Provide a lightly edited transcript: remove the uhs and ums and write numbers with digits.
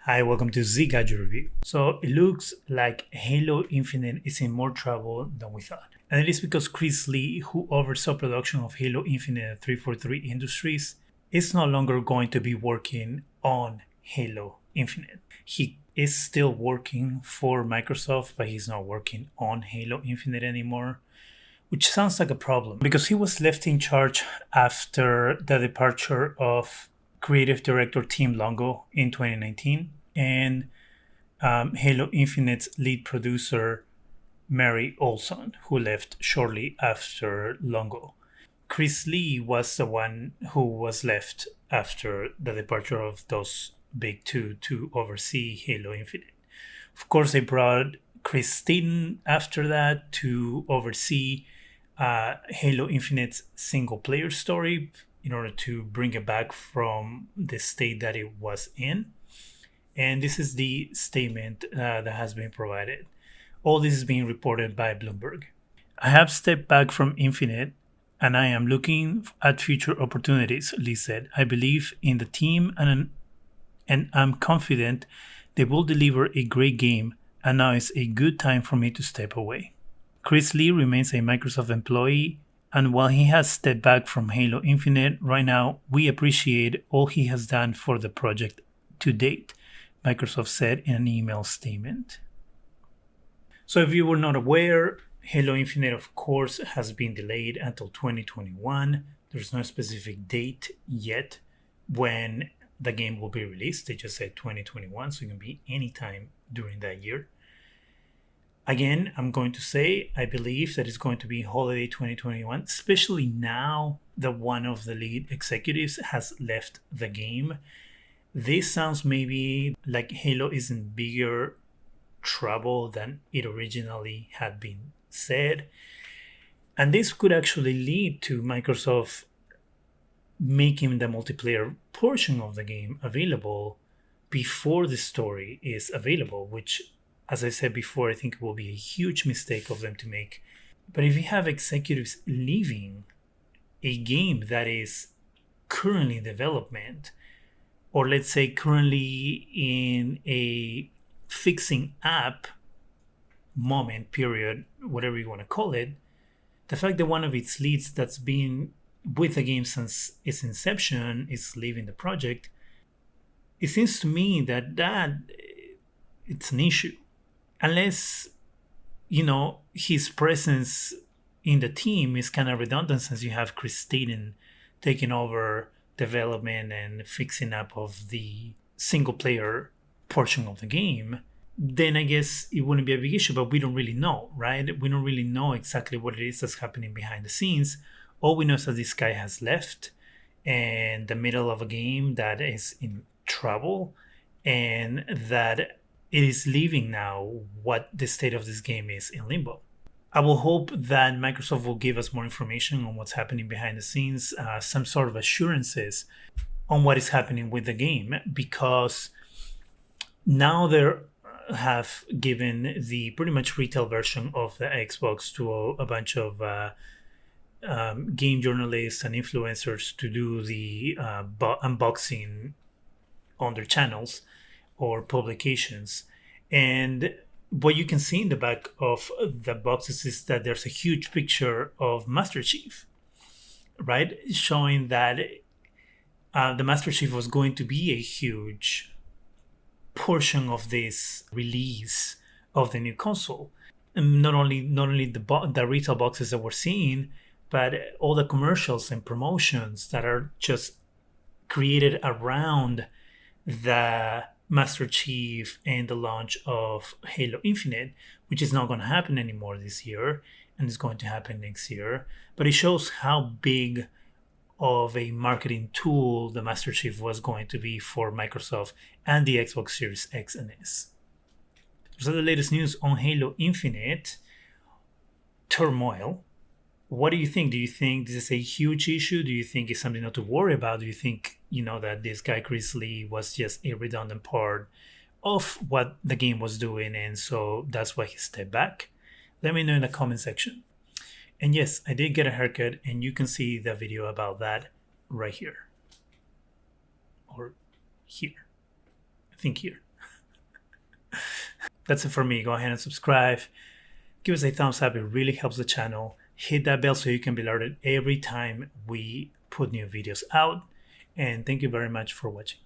Hi, welcome to Z Gadget Review. So it looks like Halo Infinite is in more trouble than we thought. And it is because Chris Lee, who oversaw production of Halo Infinite at 343 Industries, is no longer going to be working on Halo Infinite. He is still working for Microsoft, but he's not working on Halo Infinite anymore, which sounds like a problem because he was left in charge after the departure of creative director Tim Longo in 2019 and Halo Infinite's lead producer Mary Olson, who left shortly after Longo. Chris Lee was the one who was left after the departure of those big two to oversee Halo Infinite. Of course, they brought Chris Staten after that to oversee Halo Infinite's single player story in order to bring it back from the state that it was in. And this is the statement that has been provided. All this is being reported by Bloomberg. I have stepped back from Infinite and I am looking at future opportunities, Lee said. I believe in the team and I'm confident they will deliver a great game, and now is a good time for me to step away. Chris Lee remains a Microsoft employee, and while he has stepped back from Halo Infinite, right now we appreciate all he has done for the project to date, Microsoft said in an email statement. So if you were not aware, Halo Infinite, of course, has been delayed until 2021. There's no specific date yet when the game will be released. They just said 2021, so it can be anytime during that year. Again, I'm going to say I believe that it's going to be holiday 2021, especially now that one of the lead executives has left the game. This sounds maybe like Halo is in bigger trouble than it originally had been said. And this could actually lead to Microsoft making the multiplayer portion of the game available before the story is available, which, as I said before, I think it will be a huge mistake of them to make. But if you have executives leaving a game that is currently in development, or let's say currently in a fixing app moment, period, whatever you want to call it, the fact that one of its leads that's been with the game since its inception is leaving the project, it seems to me that it's an issue. Unless, his presence in the team is kind of redundant since you have Chris Staten taking over development and fixing up of the single player portion of the game, then I guess it wouldn't be a big issue, but we don't really know, right? We don't really know exactly what it is that's happening behind the scenes. All we know is that this guy has left in the middle of a game that is in trouble and that it is leaving now what the state of this game is in limbo. I will hope that Microsoft will give us more information on what's happening behind the scenes, some sort of assurances on what is happening with the game, because now they have given the pretty much retail version of the Xbox to a bunch of game journalists and influencers to do the unboxing on their channels or publications. And what you can see in the back of the boxes is that there's a huge picture of Master Chief, right? Showing that the Master Chief was going to be a huge portion of this release of the new console. And not only the retail boxes that we're seeing, but all the commercials and promotions that are just created around the Master Chief and the launch of Halo Infinite, which is not going to happen anymore this year and is going to happen next year. But it shows how big of a marketing tool the Master Chief was going to be for Microsoft and the Xbox Series X and S. So the latest news on Halo Infinite turmoil. What do you think? Do you think this is a huge issue? Do you think it's something not to worry about? Do you think, that this guy Chris Lee was just a redundant part of what the game was doing and so that's why he stepped back? Let me know in the comment section. And yes, I did get a haircut and you can see the video about that right here. Or here. I think here. That's it for me. Go ahead and subscribe. Give us a thumbs up. It really helps the channel. Hit that bell so you can be alerted every time we put new videos out. And thank you very much for watching.